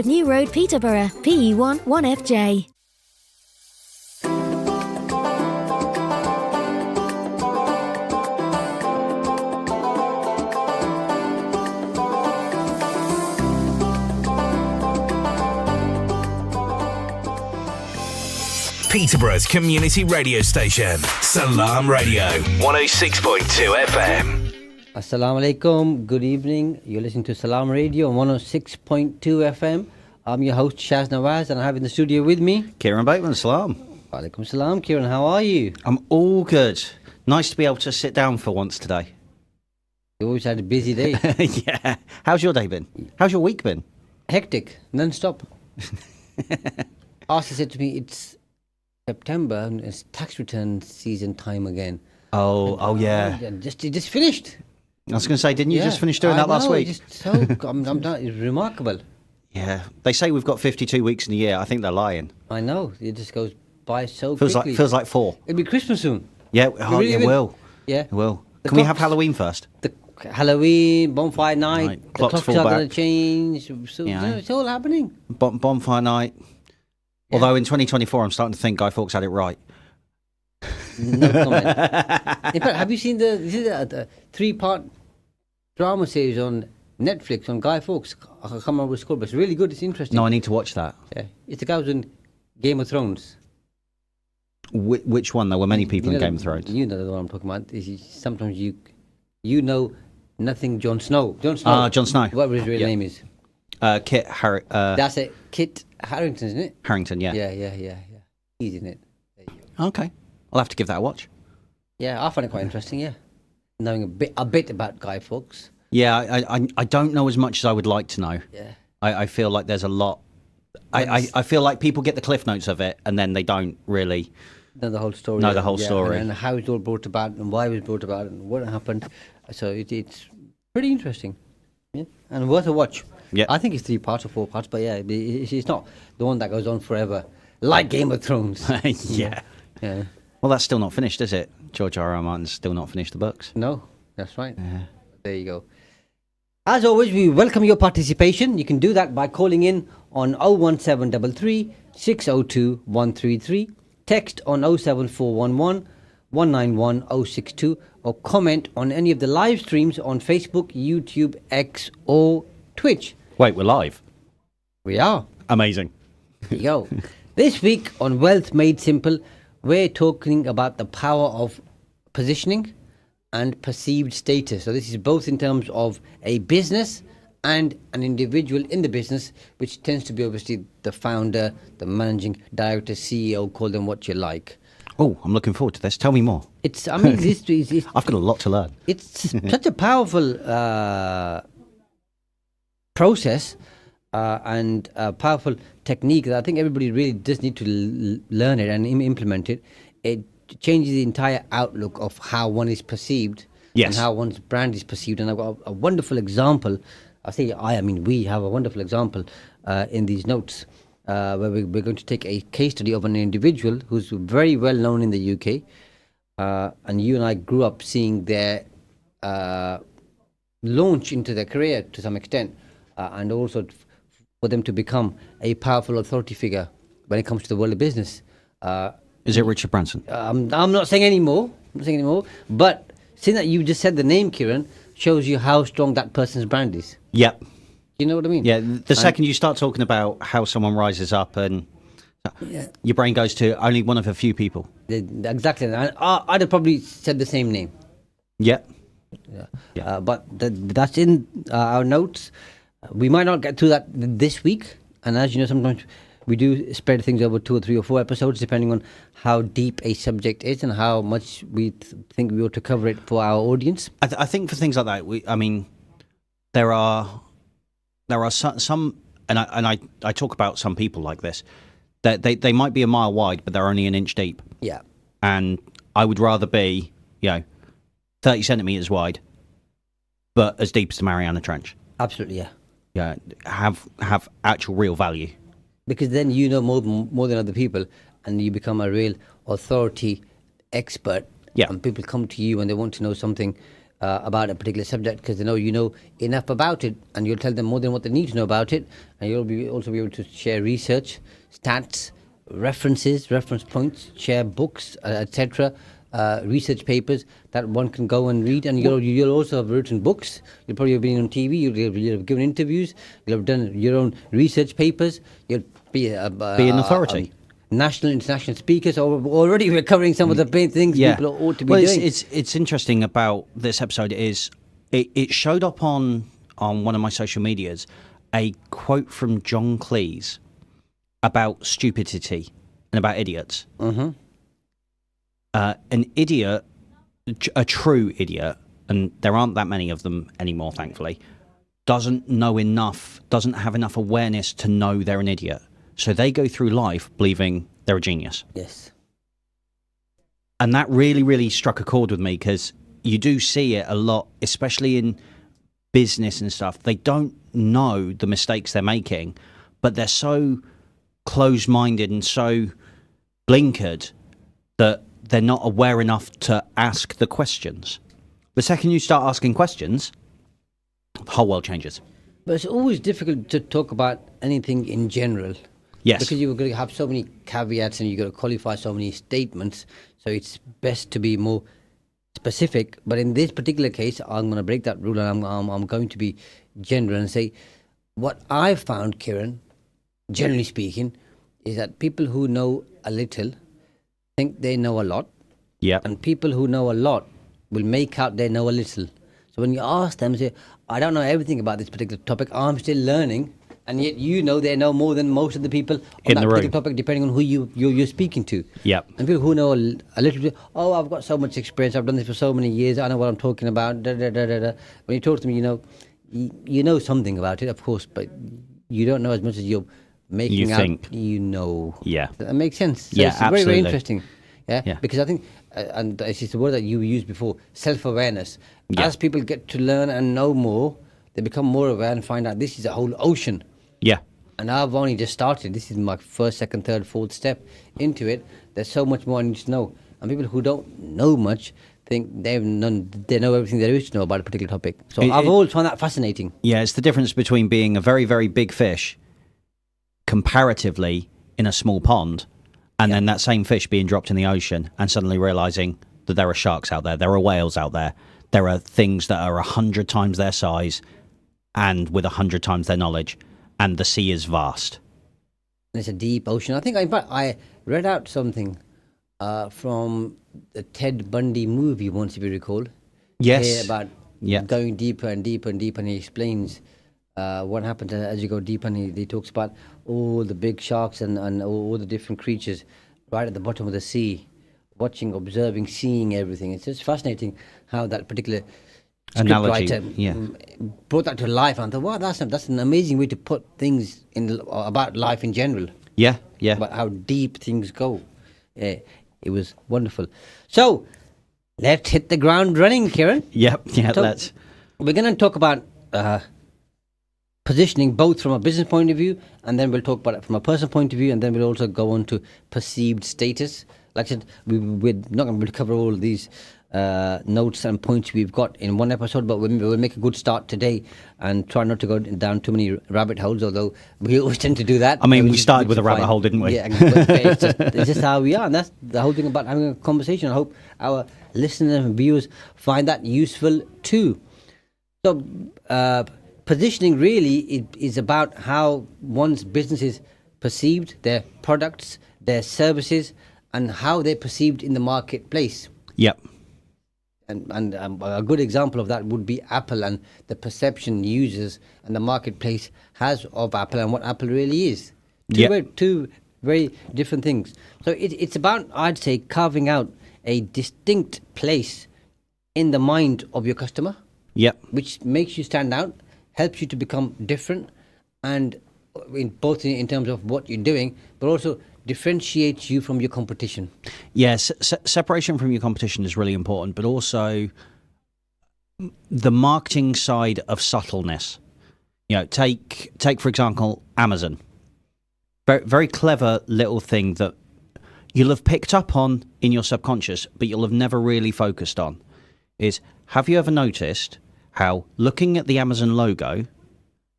New Road, Peterborough, PE1 1FJ. Peterborough's community radio station, Salam Radio, 106.2 FM. Assalamu alaikum, good evening. You're listening to Salam Radio on 106.2 FM. I'm your host Shaz Nawaz, and I have in the studio with me Kieron Bateman, salam. Walaikum salam. Kieron, how are you? I'm all good. Nice to be able to sit down for once today. You always had a busy day. Yeah. How's your day been? How's your week been? Hectic, non-stop. Arthur said to me, it's September and it's tax return season time again. Oh, yeah. It just finished. I was going to say, didn't you just finish doing that last week? Just so, I'm done. It's remarkable. Yeah. They say we've got 52 weeks in a year. I think they're lying. I know. It just goes by so Feels quickly. Feels like 4. It'll be Christmas soon. Yeah, really it will. Yeah. It will. The Can we have clocks- Halloween first? The Halloween, bonfire night, Right. the Clocks clocks fall are back. going to change. So, Yeah. it's all happening. Bonfire night. Yeah. Although in 2024, I'm starting to think Guy Fawkes had it right. No comment. In fact, have you seen the 3-part drama series on Netflix on Guy Fawkes? I can't remember what it's called, but it's really good. It's interesting. No, I need to watch that. Yeah. It's the guy who's in Game of Thrones. Which one? There were many people You in know Game of Thrones. You know the one I'm talking about. Sometimes you know nothing. Jon Snow. Jon Snow. Ah, Jon Snow. Whatever his real Yeah. name is. Kit That's it. Kit Harington, isn't it? Harrington, yeah. Yeah. He's in it. There you go. Okay. I'll have to give that a watch. Yeah, I find it quite interesting. Yeah, knowing a bit about Guy Fawkes. Yeah, I don't know as much as I would like to know. Yeah, I feel like there's a lot. I feel like people get the cliff notes of it and then they don't really know the whole story. know the whole story. and how it's all brought about and why it was brought about and what happened. So it's pretty interesting. Yeah, and worth a watch. Yeah. I think it's 3 parts or 4 parts, but yeah, it's not the one that goes on forever like Game of Thrones. Yeah. Yeah. Well, that's still not finished, is it? George R. R. Martin's still not finished the books. No, that's right. Yeah. There you go. As always, we welcome your participation. You can do that by calling in on 01733 602 133, text on 07411 191 062, or comment on any of the live streams on Facebook, YouTube, X, or Twitch. Wait, we're live. We are. Amazing. Yo. This week on Wealth Made Simple, we're talking about the power of positioning and perceived status. So this is both in terms of a business and an individual in the business, which tends to be obviously the founder, the managing director, CEO, call them what you like. Oh, I'm looking forward to this. Tell me more. It's I've got a lot to learn. It's such a powerful process and a powerful technique that I think everybody really does need to learn it and implement it. It changes the entire outlook of how one is perceived and how one's brand is perceived. And I've got a wonderful example. We have a wonderful example in these notes where we're going to take a case study of an individual who's very well known in the UK. And you and I grew up seeing their launch into their career to some extent, and also for them to become a powerful authority figure when it comes to the world of business. Is it Richard Branson? I'm not saying any more. But seeing that you just said the name, Kieron, shows you how strong that person's brand is. Yep. You know what I mean? Yeah, the second you start talking about how someone rises up and your brain goes to only one of a few people. Exactly. And I'd have probably said the same name. Yep. Yeah. But that's in our notes. We might not get through that this week. And as you know, sometimes we do spread things over 2 or 3 or 4 episodes, depending on how deep a subject is and how much we think we ought to cover it for our audience. I think for things like that, there are some, and I talk about some people like this, that they might be a mile wide, but they're only an inch deep. Yeah. And I would rather be, 30 centimeters wide, but as deep as the Mariana Trench. Absolutely, yeah. Yeah, have actual real value. Because then you know more than other people, and you become a real authority expert. Yeah. And people come to you and they want to know something about a particular subject because they know you know enough about it, and you'll tell them more than what they need to know about it, and you'll be also be able to share research, stats, references, reference points, share books, etc. Research papers that one can go and read, and you'll also have written books. You'll probably have been on TV. You'll have given interviews. You'll have done your own research papers. You'll be an authority. National, international speakers. Already we're covering some of the main things people ought to be doing. It's interesting about this episode is it showed up on one of my social medias a quote from John Cleese about stupidity and about idiots. Mm-hmm. An idiot, a true idiot, and there aren't that many of them anymore, thankfully, doesn't have enough awareness to know they're an idiot. So they go through life believing they're a genius. Yes. And that really, really struck a chord with me because you do see it a lot, especially in business and stuff. They don't know the mistakes they're making, but they're so closed-minded and so blinkered that they're not aware enough to ask the questions. The second you start asking questions, the whole world changes. But it's always difficult to talk about anything in general. Yes. Because you've got to have so many caveats and you've got to qualify so many statements. So it's best to be more specific. But in this particular case, I'm going to break that rule and I'm going to be general and say what I've found, Kieron, generally speaking, is that people who know a little think they know a lot. Yeah. And people who know a lot will make out they know a little. So when you ask them, say, I don't know everything about this particular topic, I'm still learning, and yet you know they know more than most of the people on that particular topic, depending on who you're speaking to. Yep. And people who know a little bit, I've got so much experience, I've done this for so many years, I know what I'm talking about, da, da, da, da, da. When you talk to them, you know something about it, of course, but you don't know as much as you're making out you know. Yeah. That makes sense. So yeah, it's absolutely. very, very interesting. Yeah? Yeah. Because I think, and it's the word that you used before, self-awareness. Yeah. As people get to learn and know more, they become more aware and find out this is a whole ocean. Yeah. And I've only just started. This is my first, second, third, fourth step into it. There's so much more I need to know. And people who don't know much think they know everything there is to know about a particular topic. So I've always found that fascinating. Yeah, it's the difference between being a very, very big fish comparatively in a small pond and then that same fish being dropped in the ocean and suddenly realising that there are sharks out there, there are whales out there, there are things that are 100 times their size and with 100 times their knowledge, and the sea is vast. And it's a deep ocean. I think I read out something from the Ted Bundy movie once, if you recall. Yes. About going deeper and deeper and deeper, and he explains what happens as you go deeper, and he talks about all the big sharks and all the different creatures right at the bottom of the sea, watching, observing, seeing everything. It's just fascinating how that particular analogy brought that to life. And I thought, wow, that's an amazing way to put things in about life in general. Yeah. About how deep things go. Yeah, it was wonderful. So let's hit the ground running, Kieron. Yep. Yeah. Let's. We're going to talk about positioning both from a business point of view, and then we'll talk about it from a personal point of view, and then we'll also go on to perceived status. Like I said, we're not going to be able to cover all of these notes and points we've got in one episode, but we'll make a good start today and try not to go down too many rabbit holes, although we always tend to do that. I mean, we started with a rabbit hole, didn't we? Yeah, it's just how we are, and that's the whole thing about having a conversation. I hope our listeners and viewers find that useful too. So, positioning really is about how one's business is perceived, their products, their services, and how they're perceived in the marketplace. Yep. And a good example of that would be Apple and the perception users and the marketplace has of Apple and what Apple really is. Two very different things. So it's about, I'd say, carving out a distinct place in the mind of your customer. Yep. Which makes you stand out, helps you to become different, and both in terms of what you're doing, but also differentiates you from your competition. Yes, separation from your competition is really important, but also the marketing side of subtleness. You know, take for example Amazon. Very, very clever little thing that you'll have picked up on in your subconscious, but you'll have never really focused on. is, have you ever noticed how looking at the Amazon logo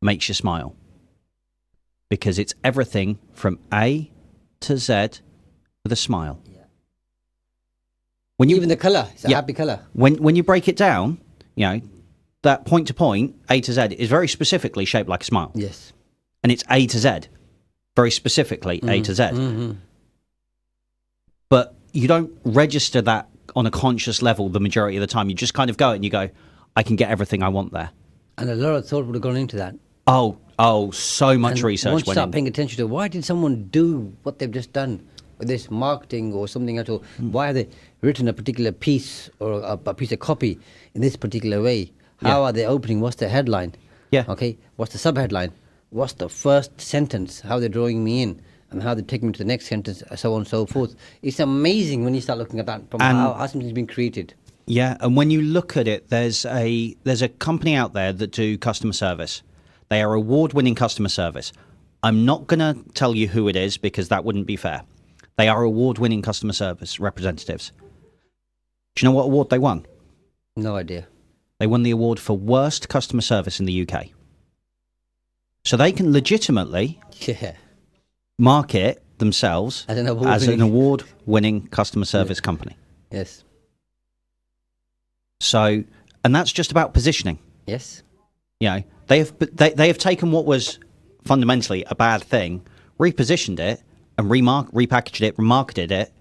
makes you smile? Because it's everything from A to Z with a smile. Yeah. When you Even the colour, it's a Yeah. happy colour. when you break it down, you know, that point to point, A to Z, is very specifically shaped like a smile. Yes. And it's A to Z, very specifically A to Z. Mm-hmm. But you don't register that on a conscious level the majority of the time. You just kind of go and you go, I can get everything I want there. And a lot of thought would have gone into that. Oh, so much And research once you went start in. paying attention to why did someone do what they've just done with this marketing or something else, or why have they written a particular piece or a piece of copy in this particular way? How are they opening? What's the headline? Yeah. Okay. What's the subheadline? What's the first sentence? How they're drawing me in and how they're taking me to the next sentence, so on and so forth. It's amazing when you start looking at that from And- how something's been created. Yeah, and when you look at it, there's a company out there that do customer service. They are award-winning customer service. I'm not going to tell you who it is because that wouldn't be fair. They are award-winning customer service representatives. Do you know what award they won? No idea. They won the award for worst customer service in the UK. So they can legitimately Yeah. market themselves As an as an award-winning- award-winning customer service company. Yes. So, and that's just about positioning. Yes. You know, they have taken what was fundamentally a bad thing, repositioned it, and repackaged it, remarketed it,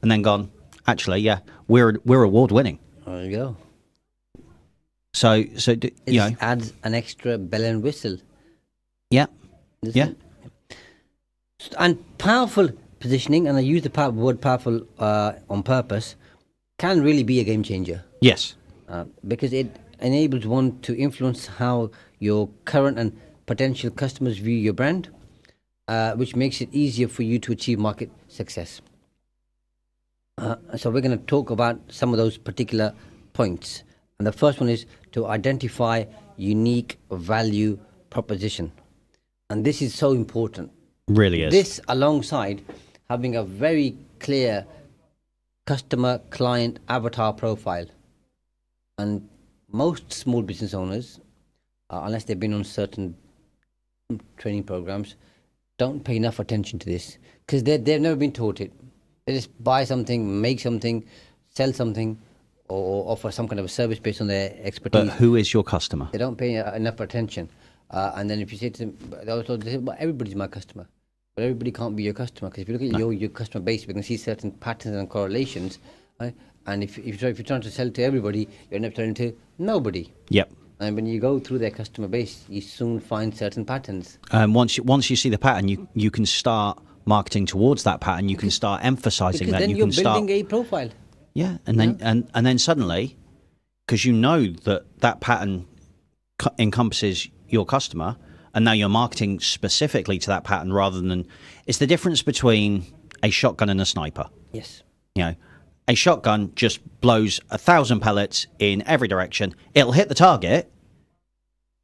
and then gone. Actually, yeah, we're award winning. There you go. So It you know, adds an extra bell and whistle. yeah, doesn't yeah, it? And powerful positioning, and I use the word powerful on purpose, can really be a game changer. yes, Because it enables one to influence how your current and potential customers view your brand, which makes it easier for you to achieve market success. So we're going to talk about some of those particular points. And the first one is to identify unique value proposition. And this is so important. really is. This alongside having a very clear customer client avatar profile. And most small business owners, unless they've been on certain training programs, don't pay enough attention to this because they've never been taught it. They just buy something, make something, sell something, or offer some kind of a service based on their expertise. But who is your customer? They don't pay enough attention. And then if you say to them, they say, well, everybody's my customer. But everybody can't be your customer, because if you look at your customer base, we can see certain patterns and correlations. Right? And if you're trying to sell to everybody, you end up selling to nobody. Yep. And when you go through their customer base, you soon find certain patterns. Once you see the pattern, you can start marketing towards that pattern. You can start emphasizing Because that. then You you're can start, building a profile. yeah, and then and then suddenly, because you know that pattern encompasses your customer, and now you're marketing specifically to that pattern rather than. It's the difference between a shotgun and a sniper. Yes. You know, a shotgun just blows 1,000 pellets in every direction. It'll hit the target,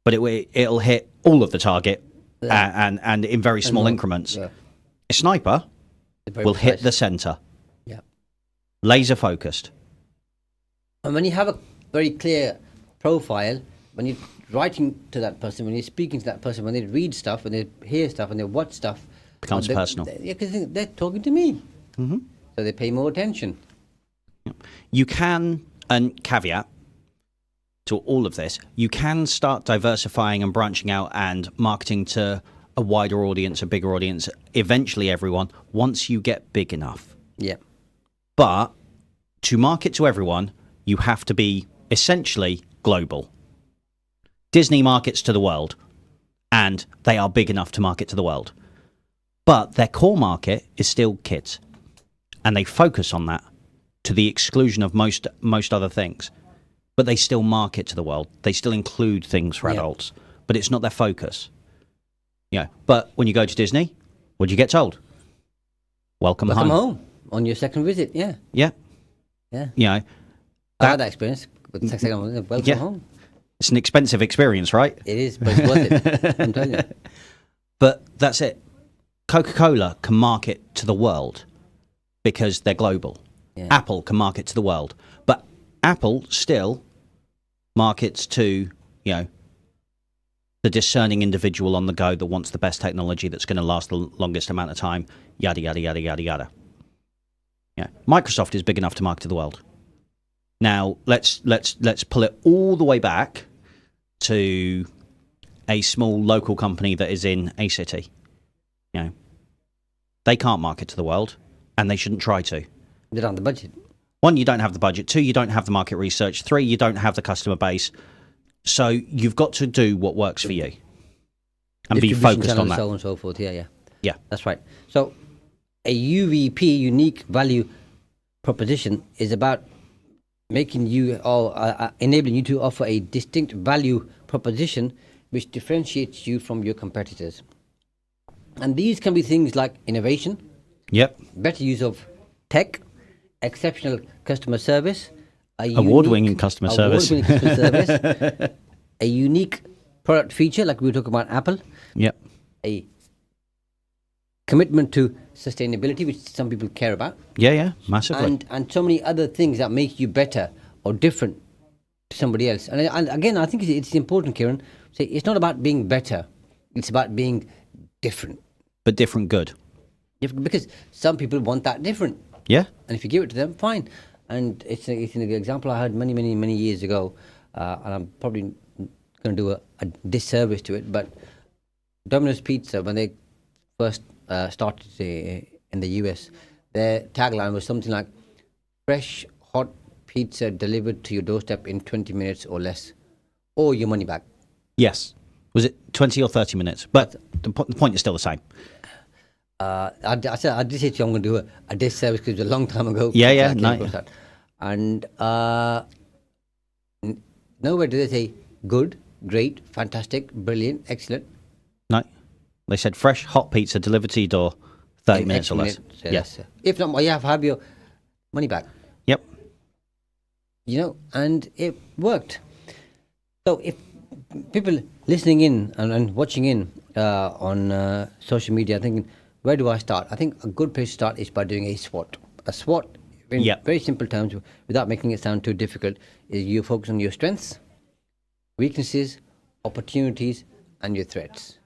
but it'll hit all of the target, and in very small increments. Yeah. A sniper Very will hit precise. the center, Yeah. laser focused. And when you have a very clear profile, when you're writing to that person, when you're speaking to that person, when they read stuff, when they hear stuff, when they watch stuff, Becomes personal. Because they're talking to me. Mm-hmm. So they pay more attention. You can, and caveat to all of this, you can start diversifying and branching out and marketing to a wider audience, a bigger audience, eventually everyone, once you get big enough. Yeah. But to market to everyone, you have to be essentially global. Disney markets to the world, and they are big enough to market to the world. But their core market is still kids, and they focus on that to the exclusion of most other things. But they still market to the world. They still include things for Yeah. adults, but it's not their focus. Yeah. But when you go to Disney, what do you get told? Welcome home. On your second visit. Yeah. Yeah. Yeah. You know, I had that experience with second visit. Welcome Yeah. home. it's an expensive experience, right? It is, but it's worth it. I'm telling you. But that's it. Coca-Cola can market to the world because they're global. Yeah. Apple can market to the world. But Apple still markets to, the discerning individual on the go that wants the best technology that's going to last the longest amount of time, yada, yada, yada, yada, yada. Yeah. Microsoft is big enough to market to the world. Now, let's pull it all the way back to a small local company that is in a city. They can't market to the world, and they shouldn't try to. They don't have the budget. 1, you don't have the budget. 2, you don't have the market research. 3, you don't have the customer base. So you've got to do what works for you and be focused on that. So on and so forth. Yeah. Yeah. That's right. So a UVP, unique value proposition, is about making you or enabling you to offer a distinct value proposition which differentiates you from your competitors. And these can be things like innovation, Yep. better use of tech, exceptional customer service, Award-winning customer service. A unique product feature, like we were talking about Apple, Yep. a commitment to sustainability, which some people care about, Yeah, massively. and so many other things that make you better or different to somebody else. And again, I think it's important, Kieron. Say it's not about being better; it's about being different. But different good. Because some people want that different. Yeah. And if you give it to them, fine. And it's an example I heard many years ago, and I'm probably going to do a disservice to it, but Domino's Pizza, when they first started in the US, their tagline was something like, fresh, hot pizza delivered to your doorstep in 20 minutes or less, or your money back. Yes. Was it 20 or 30 minutes? But the point is still the same. I did say to you I'm going to do a disservice because it was a long time ago. Yeah. No. And nowhere do they say good, great, fantastic, brilliant, excellent. No. They said fresh, hot pizza delivered to your door, 30 minutes or less. Yes. If not, you have your money back. Yep. And it worked. So if people listening in and watching in on social media thinking, where do I start? I think a good place to start is by doing a SWOT. A SWOT, in very simple terms, without making it sound too difficult, is you focus on your strengths, weaknesses, opportunities, and your threats.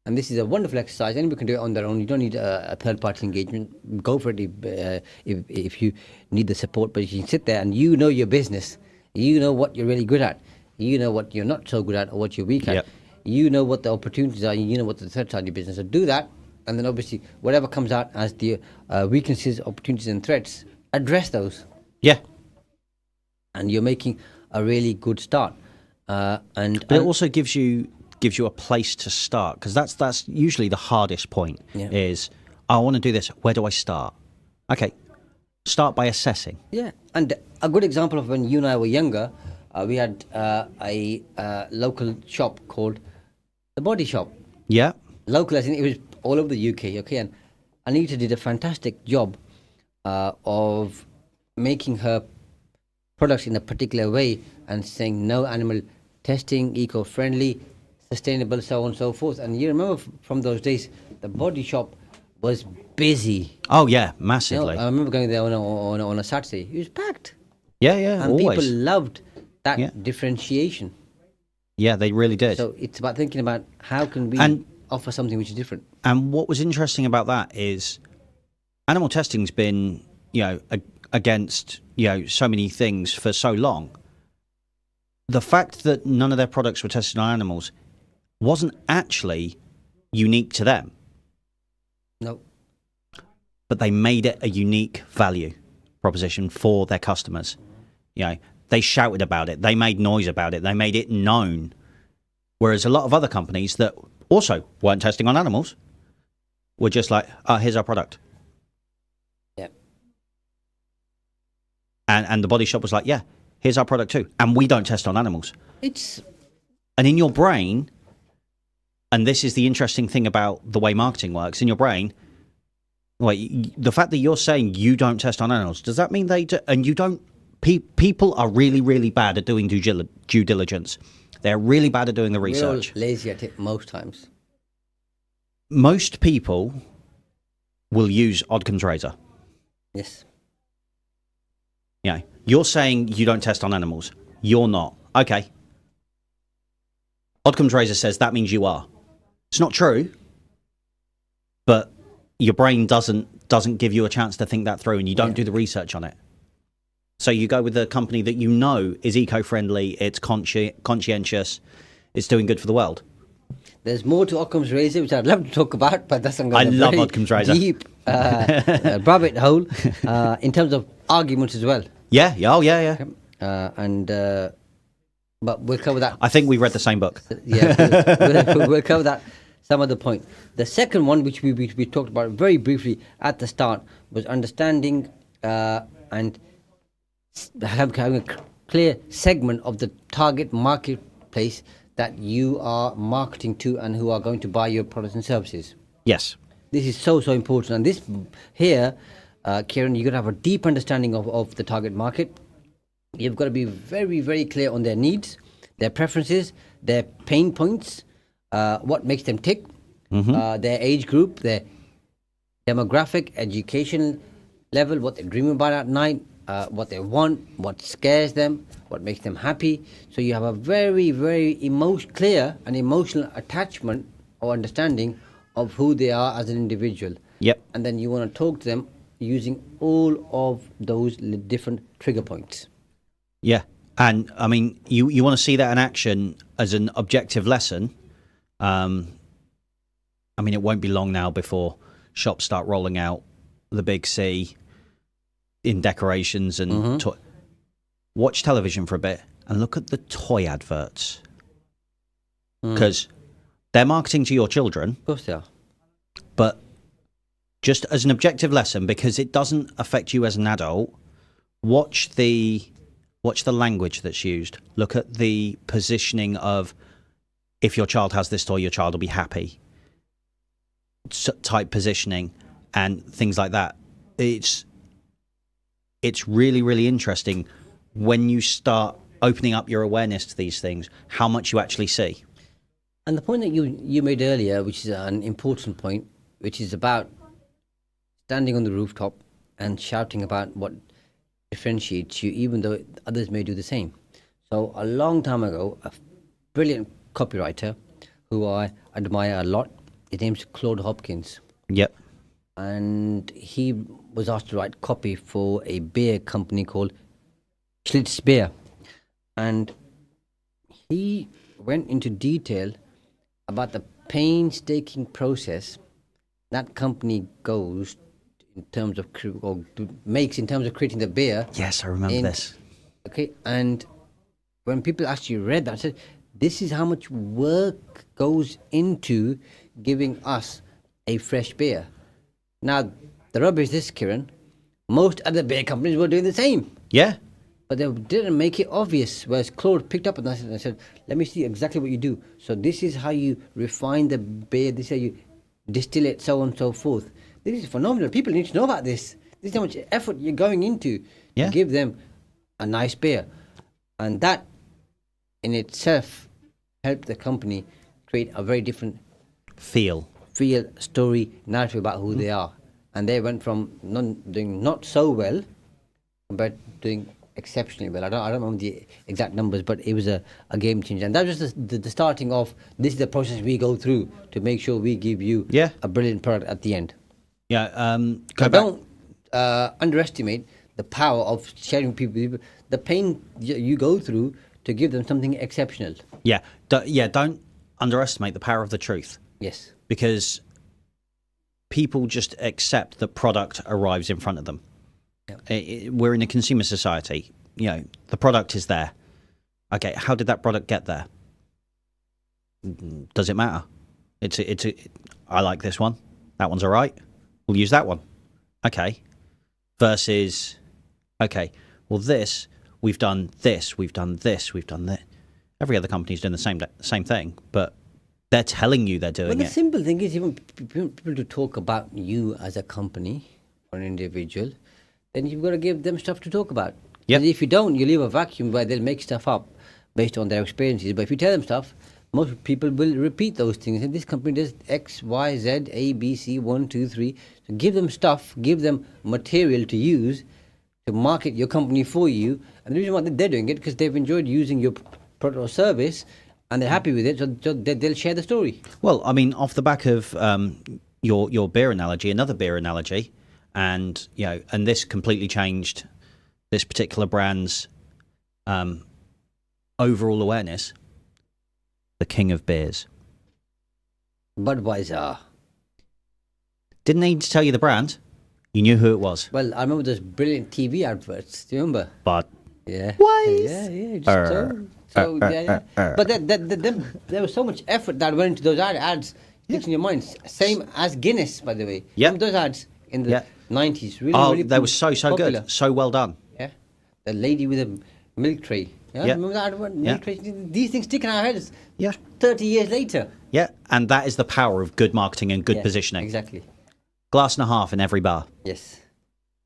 And this is a wonderful exercise. Anybody can do it on their own. You don't need a third-party engagement. Go for it if you need the support. But you can sit there and you know your business. You know what you're really good at. You know what you're not so good at or what you're weak at. Yep. You know what the opportunities are. You know what the threats are in your business. So do that. And then obviously, whatever comes out as the weaknesses, opportunities, and threats, address those. Yeah. And you're making a really good start. But it also gives you a place to start, because that's usually the hardest point. Yeah. Is I want to do this. Where do I start? Okay, start by assessing. Yeah, and a good example of when you and I were younger, we had a local shop called The Body Shop. Yeah. Local, as in it was all over the UK. Okay, and Anita did a fantastic job of making her products in a particular way and saying no animal testing, eco-friendly, sustainable, so on and so forth. And you remember from those days, The Body Shop was busy. Oh yeah, massively. I remember going there on a Saturday. It was packed. Yeah, And always. people loved that differentiation. Yeah, they really did. So it's about thinking about how can we offer something which is different. And what was interesting about that is animal testing's been, against, so many things for so long. The fact that none of their products were tested on animals wasn't actually unique to them. No. But they made it a unique value proposition for their customers. They shouted about it. They made noise about it. They made it known. Whereas a lot of other companies that also weren't testing on animals were just like, here's our product. Yeah. And the Body Shop was like, yeah, here's our product too. And we don't test on animals. And in your brain, and this is the interesting thing about the way marketing works, in your brain, the fact that you're saying you don't test on animals, does that mean they do? And you don't? People are really, really bad at doing due diligence. They're really bad at doing the research. We're all lazy at it most times. Most people will use Occam's razor. Yes. You know, you're saying you don't test on animals. You're not. Okay. Occam's razor says that means you are. It's not true, but your brain doesn't give you a chance to think that through, and you don't do the research on it. So you go with a company that you know is eco-friendly, it's conscientious, it's doing good for the world. There's more to Occam's razor, which I'd love to talk about, but that's I love Occam's razor. Deep rabbit hole in terms of arguments as well. Yeah. Oh, yeah. But we'll cover that. I think we read the same book. Yeah, we'll cover that some other point. The second one, which we talked about very briefly at the start, was understanding and having a clear segment of the target marketplace that you are marketing to and who are going to buy your products and services. Yes. This is so important. And this here, Kieron, you've got to have a deep understanding of the target market. You've got to be very, very clear on their needs, their preferences, their pain points, what makes them tick, their age group, their demographic, education level, what they're dreaming about at night, what they want, what scares them, what makes them happy. So you have a very, very clear and emotional attachment or understanding of who they are as an individual. Yep. And then you want to talk to them using all of those different trigger points. Yeah. And I mean, you want to see that in action as an objective lesson. I mean, it won't be long now before shops start rolling out the big C in decorations and watch television for a bit and look at the toy adverts, because they're marketing to your children. Of course they are. But just as an objective lesson, because it doesn't affect you as an adult, watch the language that's used. Look at the positioning of, if your child has this toy, your child will be happy. Type positioning and things like that. It's really, really interesting when you start opening up your awareness to these things, how much you actually see. And the point that you made earlier, which is an important point, which is about standing on the rooftop and shouting about what differentiates you, even though others may do the same. So a long time ago, a brilliant copywriter who I admire a lot, his name's Claude Hopkins. Yep. And he was asked to write copy for a beer company called Schlitz Beer. And he went into detail about the painstaking process that company goes in terms of makes in terms of creating the beer. Yes, I remember this. Okay, and when people actually read that, I said, this is how much work goes into giving us a fresh beer. Now, the rub is this, Kieron. Most other beer companies were doing the same. Yeah. But they didn't make it obvious. Whereas Claude picked up on that and said, let me see exactly what you do. So this is how you refine the beer. This is how you distill it, so on and so forth. This is phenomenal. People need to know about this. This is how much effort you're going into to give them a nice beer. And that in itself helped the company create a very different feel, story, narrative about who they are. And they went from doing not so well, but doing exceptionally well. I don't remember the exact numbers, but it was a game changer. And that was just the starting of, this is the process we go through to make sure we give you a brilliant product at the end. Yeah. Don't underestimate the power of sharing people the pain you go through to give them something exceptional. Yeah. Don't underestimate the power of the truth. Yes. Because people just accept that product arrives in front of them. Yep. We're in a consumer society. You know, the product is there. Okay, how did that product get there? Does it matter? I like this one. That one's all right. We'll use that one. Okay. Versus, okay, well, we've done this, we've done this, we've done that. Every other company's doing the same thing, but they're telling you they're doing it. But the simple thing is, even people to talk about you as a company or an individual, then you've got to give them stuff to talk about. Yep. If you don't, you leave a vacuum where they'll make stuff up based on their experiences. But if you tell them stuff, most people will repeat those things. And this company does X, Y, Z, A, B, C, 1, 2, 3. So give them stuff, give them material to use to market your company for you. And the reason why they're doing it because they've enjoyed using your product or service, and they're happy with it, so they'll share the story. Well, I mean, off the back of your beer analogy, another beer analogy, and and this completely changed this particular brand's overall awareness. The king of beers, Budweiser. Didn't need to tell you the brand. You knew who it was. Well, I remember those brilliant TV adverts. Do you remember? But yeah, Wise. yeah. But there was so much effort that went into those ads. Sticks in your mind. Same as Guinness, by the way. Yeah. Those ads in the 90s. Really they were so popular. good, so well done. Yeah. The lady with a milk tray. Yeah. Remember that advert? Milk tray. These things stick in our heads. Yeah. 30 years later. Yeah, and that is the power of good marketing and good positioning. Exactly. Glass and a half in every bar. Yes.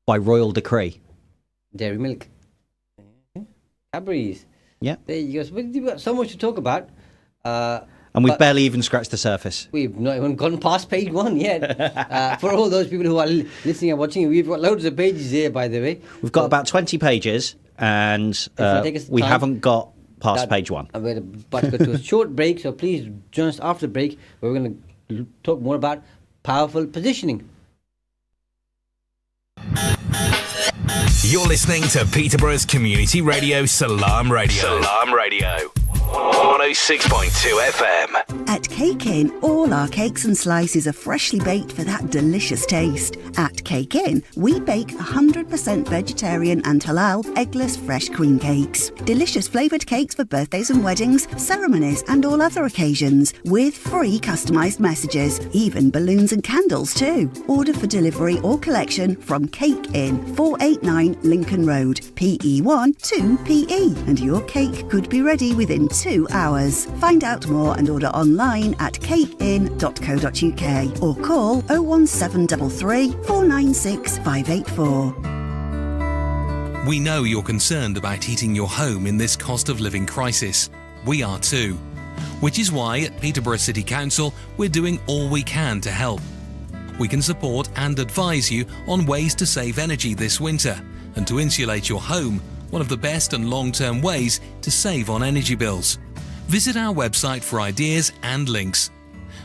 By royal decree. Dairy milk. Cadbury's. Yeah. There you go. So we've got so much to talk about. And we've barely even scratched the surface. We've not even gone past page 1 yet. For all those people who are listening and watching, we've got loads of pages here, by the way. We've got about 20 pages, and we haven't got past page 1. We're about to go to a short break, so please join us after the break, where we're going to talk more about powerful positioning. You're listening to Peterborough's community radio, Salam Radio. Salam Radio. 106.2 FM. At Cake Inn, all our cakes and slices are freshly baked for that delicious taste. At Cake Inn, we bake 100% vegetarian and halal eggless fresh cream cakes. Delicious flavoured cakes for birthdays and weddings, ceremonies and all other occasions, with free customised messages, even balloons and candles too. Order for delivery or collection from Cake Inn, 489 Lincoln Road, PE1 2PE, and your cake could be ready within 2 hours. Find out more and order online at cakein.co.uk or call 01733 496 584. We know you're concerned about heating your home in this cost of living crisis. We are too. Which is why at Peterborough City Council we're doing all we can to help. We can support and advise you on ways to save energy this winter and to insulate your home, one of the best and long-term ways to save on energy bills. Visit our website for ideas and links.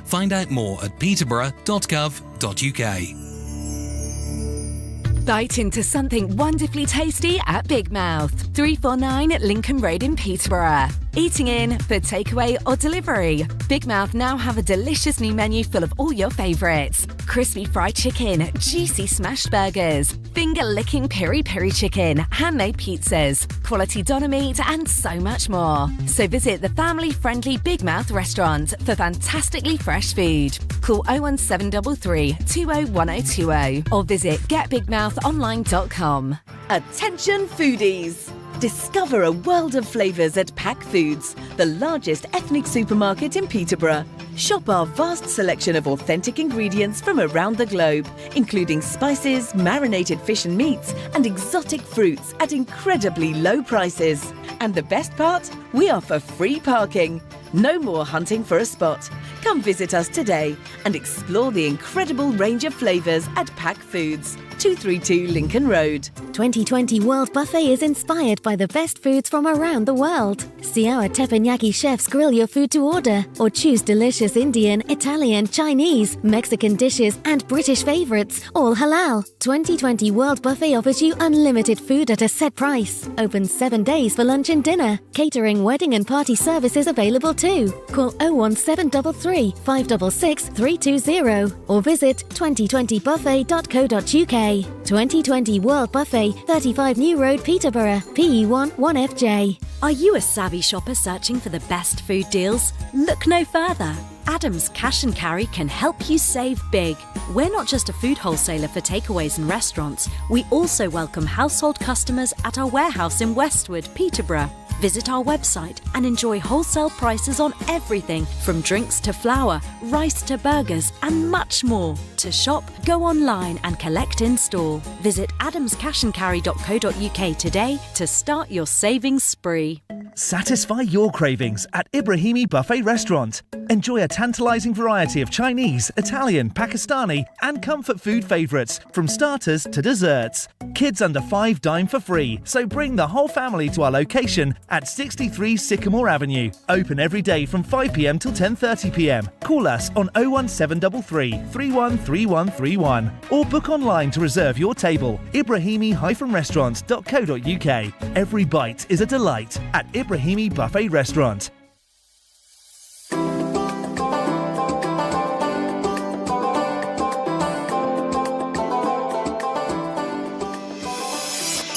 Find out more at peterborough.gov.uk. Bite into something wonderfully tasty at Big Mouth, 349 Lincoln Road in Peterborough. Eating in for takeaway or delivery. Big Mouth now have a delicious new menu full of all your favourites. Crispy fried chicken, juicy smashed burgers, finger-licking piri-piri chicken, handmade pizzas, quality doner meat and so much more. So visit the family-friendly Big Mouth restaurant for fantastically fresh food. Call 01733 201020 or visit getbigmouthonline.com. Attention foodies! Discover a world of flavours at Pack Foods, the largest ethnic supermarket in Peterborough. Shop our vast selection of authentic ingredients from around the globe, including spices, marinated fish and meats, and exotic fruits at incredibly low prices. And the best part? We offer free parking. No more hunting for a spot. Come visit us today and explore the incredible range of flavours at Pack Foods, 232 Lincoln Road. 2020 World Buffet is inspired by the best foods from around the world. See our teppanyaki chefs grill your food to order, or choose delicious Indian, Italian, Chinese, Mexican dishes and British favourites, all halal. 2020 World Buffet offers you unlimited food at a set price. Open 7 days for lunch and dinner. Catering, wedding and party services available too. Call 01733 566 320 or visit 2020buffet.co.uk. 2020 World Buffet, 35 New Road, Peterborough, PE1 1FJ. Are you a savvy shopper searching for the best food deals? Look no further. Adams Cash and Carry can help you save big. We're not just a food wholesaler for takeaways and restaurants. We also welcome household customers at our warehouse in Westwood, Peterborough. Visit our website and enjoy wholesale prices on everything from drinks to flour, rice to burgers and much more. To shop, go online and collect in store. Visit adamscashandcarry.co.uk today to start your savings spree. Satisfy your cravings at Ibrahimi Buffet Restaurant. Enjoy a tantalizing variety of Chinese, Italian, Pakistani, and comfort food favorites, from starters to desserts. Kids under 5 dine for free, so bring the whole family to our location at 63 Sycamore Avenue. Open every day from 5 p.m. till 10:30 p.m. Call us on 01733 313131 or book online to reserve your table. Ibrahimi-restaurants.co.uk. Every bite is a delight at Ibrahimi Buffet Restaurant.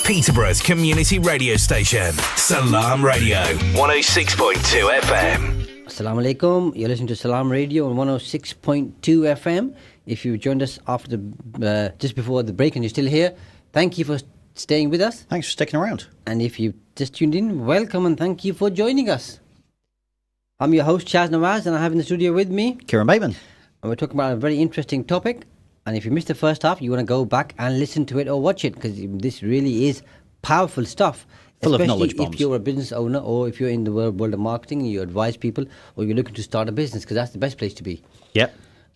Peterborough's community radio station, Salam Radio, 106.2 FM. Assalamu alaikum. You're listening to Salam Radio on 106.2 FM. If you joined us after the just before the break and you're still here, thank you for staying with us. Thanks for sticking around. And if you just tuned in, welcome and thank you for joining us. I'm your host, Shaz Nawaz, and I have in the studio with me Kieron Bateman. And we're talking about a very interesting topic. And if you missed the first half, you want to go back and listen to it or watch it, because this really is powerful stuff. Full of knowledge Especially bombs. if you're a business owner, or if you're in the world of marketing and you advise people, or you're looking to start a business, because that's the best place to be. Yep.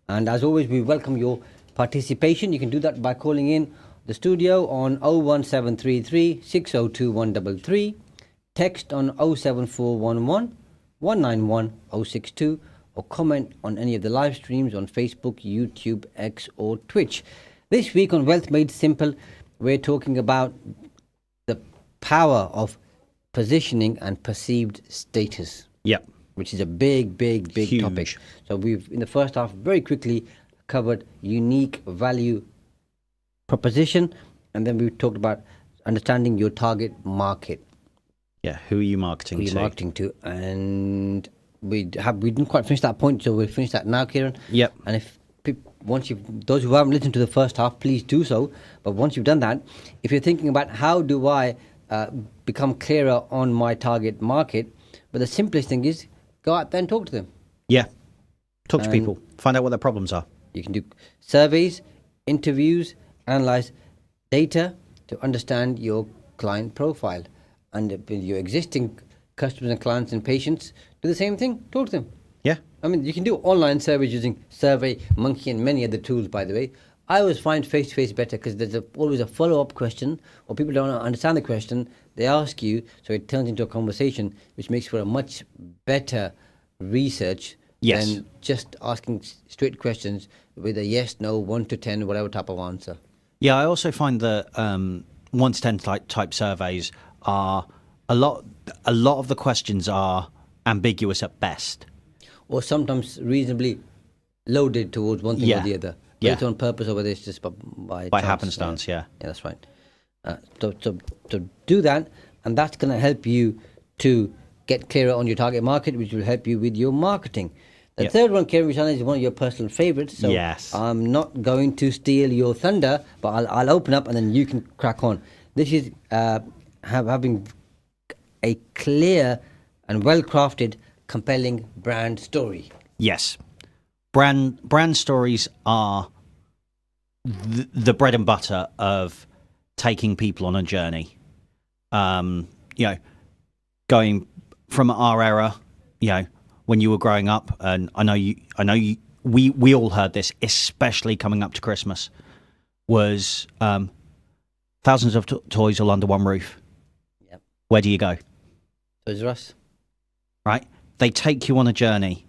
And as always, we welcome your participation. You can do that by calling in the studio on 01733 602 133, text on 07411 191 062, or comment on any of the live streams on Facebook, YouTube, X or Twitch. This week on Wealth Made Simple, we're talking about the power of positioning and perceived status. Yep. Which is a big Huge. topic. So we've, in the first half, very quickly covered unique value proposition, and then we talked about understanding your target market. Yeah, who are you marketing Who to? you're marketing to, and we didn't quite finish that point, so we'll finish that now, Kieron. Yep. And if those who haven't listened to the first half, please do so. But once you've done that, if you're thinking about how do I become clearer on my target market, but the simplest thing is go out there and talk to them. Yeah. Talk to people. Find out what their problems are. You can do surveys, interviews, analyze data to understand your client profile. And with your existing customers and clients and patients, do the same thing. Talk to them. Yeah. I mean, you can do online surveys using Survey Monkey and many other tools, by the way. I always find face-to-face better, because there's always a follow-up question, or people don't understand the question, they ask you, so it turns into a conversation, which makes for a much better research than just asking straight questions with a yes, no, 1 to 10, whatever type of answer. Yeah, I also find that 1 to 10 type surveys are a lot of the questions are ambiguous at best. Or sometimes reasonably loaded towards one thing or the other. Whether it's on purpose or whether it's just by chance. happenstance, yeah. Yeah, that's right. So do that, and that's going to help you to get clearer on your target market, which will help you with your marketing. The third one, Kieron, which I know is one of your personal favorites, so I'm not going to steal your thunder, but I'll open up and then you can crack on. This is having a clear and well-crafted, compelling brand story. Yes. Brand stories are the bread and butter of taking people on a journey. Going from our era, when you were growing up, and I know we all heard this, especially coming up to Christmas, was thousands of toys all under one roof. Yep. Where do you go? Toys R Us. Right? They take you on a journey.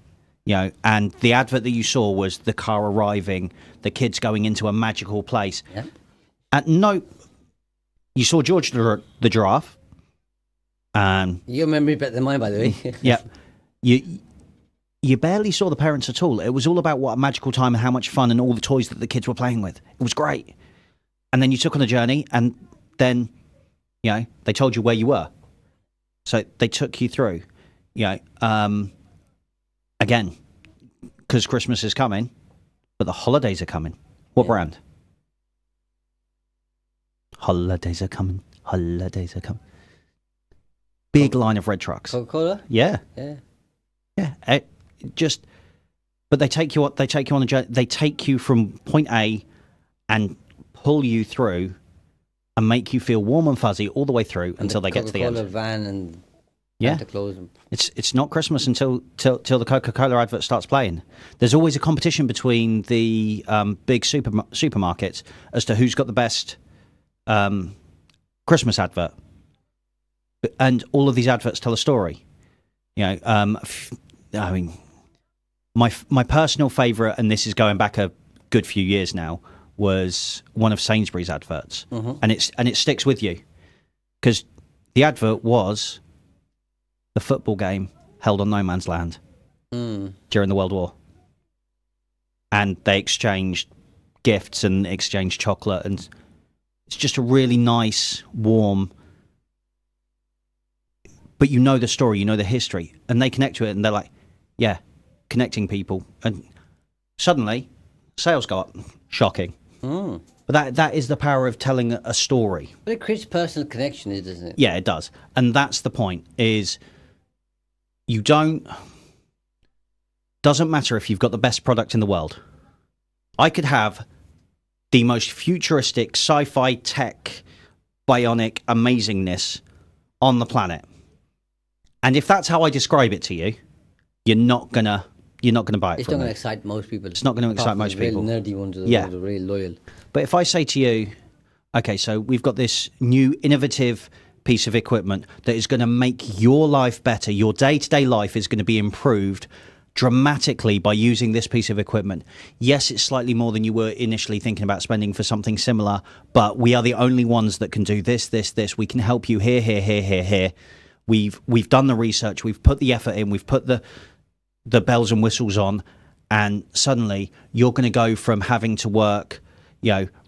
And the advert that you saw was the car arriving, the kids going into a magical place. Yeah. You saw George the giraffe. Your memory better than mine, by the way. Yeah. You barely saw the parents at all. It was all about what a magical time and how much fun and all the toys that the kids were playing with. It was great. And then you took on a journey, and then, they told you where you were. So they took you through. Again, because Christmas is coming, but the holidays are coming. What brand? Holidays are coming. Holidays are coming. Big line of red trucks. Coca-Cola? Yeah. Yeah. Yeah. But they take you on a journey. They take you from point A and pull you through and make you feel warm and fuzzy all the way through until they get to the end. Coca-Cola van and Yeah. Santa Claus. It's not Christmas until till the Coca-Cola advert starts playing. There's always a competition between the big supermarkets as to who's got the best Christmas advert, and all of these adverts tell a story. I mean, my personal favourite, and this is going back a good few years now, was one of Sainsbury's adverts, and it sticks with you because the advert was the football game held on no man's land during the World War. And they exchanged gifts and exchanged chocolate, and it's just a really nice, warm, but you know the story, you know the history, and they connect to it, and they're like, yeah, connecting people. And suddenly, sales go up. Shocking. But that is the power of telling a story. But it creates personal connection, doesn't it? Yeah, it does. And that's the point, is doesn't matter if you've got the best product in the world. I could have the most futuristic sci-fi tech bionic amazingness on the planet. And if that's how I describe it to you, you're not gonna buy it. It's not going to excite most people. It's not going to excite most people. Real nerdy ones are really loyal. But if I say to you, okay, so we've got this new innovative piece of equipment that is going to make your life better, your day-to-day life is going to be improved dramatically by using this piece of equipment. Yes, it's slightly more than you were initially thinking about spending for something similar, but we are the only ones that can do this. We can help you here. We've done the research, we've put the effort in, we've put the bells and whistles on, and suddenly you're going to go from having to work,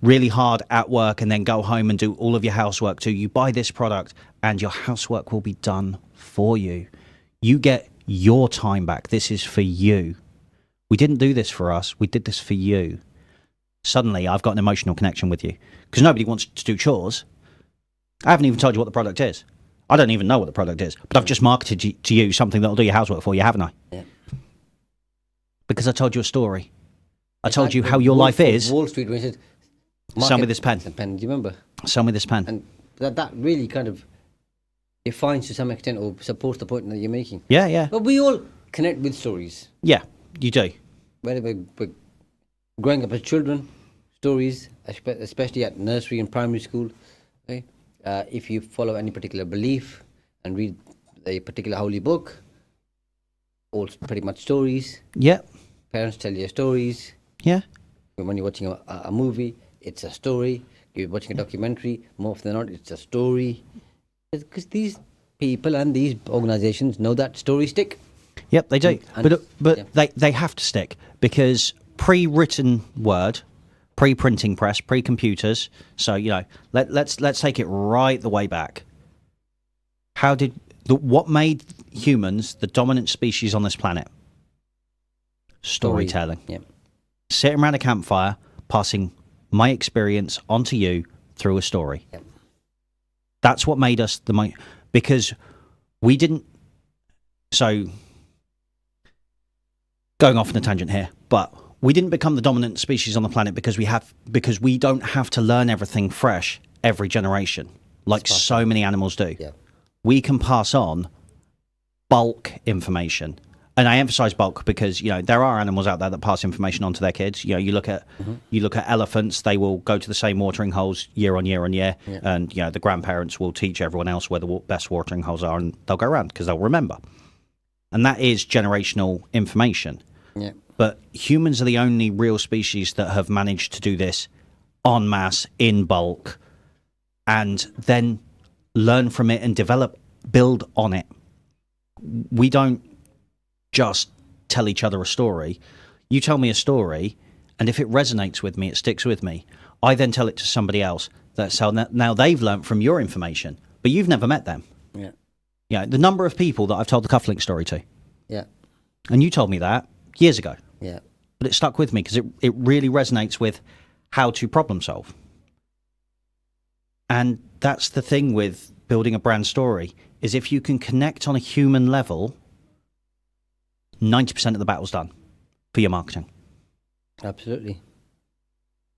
really hard at work and then go home and do all of your housework to you buy this product and your housework will be done for you. You get your time back. This is for you. We didn't do this for us. We did this for you. Suddenly I've got an emotional connection with you because nobody wants to do chores. I haven't even told you what the product is. I don't even know what the product is, but I've just marketed to you something that'll do your housework for you, haven't I? Yeah. Because I told you a story. I told you how your life is. Wall Street, when he said, sell me this pen. The pen, do you remember? Sell me this pen. And that really kind of defines to some extent or supports the point that you're making. Yeah. But we all connect with stories. Yeah, you do. Whether we're growing up as children, stories, especially at nursery and primary school. Okay? If you follow any particular belief and read a particular holy book, all pretty much stories. Yeah. Parents tell you stories. Yeah. When you're watching a movie, it's a story. You're watching a documentary, more often than not, it's a story. Because these people and these organizations know that stories stick. Yep, they do. But yeah. they have to stick because pre-written word, pre-printing press, pre-computers. So, let's take it right the way back. What made humans the dominant species on this planet? Storytelling. Yeah. Sitting around a campfire, passing my experience onto you through a story. Yeah. That's what made us because we didn't. So, going off on a tangent here, but we didn't become the dominant species on the planet because we don't have to learn everything fresh every generation like so many animals do. Yeah. We can pass on bulk information. And I emphasize bulk because, there are animals out there that pass information on to their kids. You look at elephants, they will go to the same watering holes year on year on year. Yeah. And, the grandparents will teach everyone else where the best watering holes are and they'll go around because they'll remember. And that is generational information. Yeah. But humans are the only real species that have managed to do this en masse, in bulk, and then learn from it and build on it. We don't just tell each other a story. You tell me a story, and if it resonates with me, it sticks with me. I then tell it to somebody else. Now they've learnt from your information, but you've never met them. Yeah. The number of people that I've told the cufflink story to. Yeah. And you told me that years ago. Yeah. But it stuck with me because it really resonates with how to problem solve. And that's the thing with building a brand story, is if you can connect on a human level, 90% of the battle's done for your marketing. Absolutely.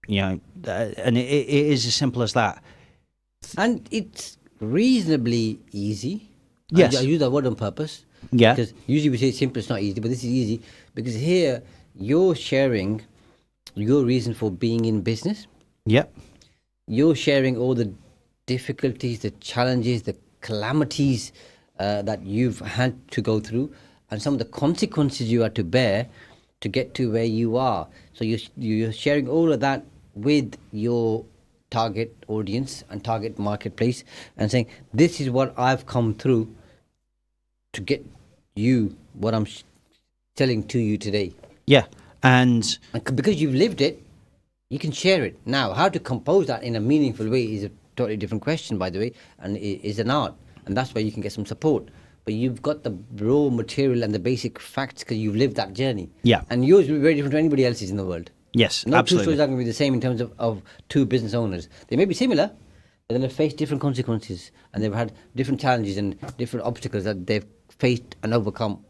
And it is as simple as that. And it's reasonably easy. Yes. I use that word on purpose. Yeah. Because usually we say simple, it's not easy, but this is easy because here you're sharing your reason for being in business. Yep. You're sharing all the difficulties, the challenges, the calamities that you've had to go through, and some of the consequences you had to bear to get to where you are. So you're sharing all of that with your target audience and target marketplace, and saying, this is what I've come through to get you what I'm telling to you today. Yeah. And Because you've lived it, you can share it. Now, how to compose that in a meaningful way is a totally different question, by the way, and it is an art. And that's where you can get some support. But you've got the raw material and the basic facts because you've lived that journey. Yeah. And yours will be very different to anybody else's in the world. yes, No two absolutely. stories are going to be the same in terms of two business owners. They may be similar, but then they've faced different consequences and they've had different challenges and different obstacles that they've faced and overcome.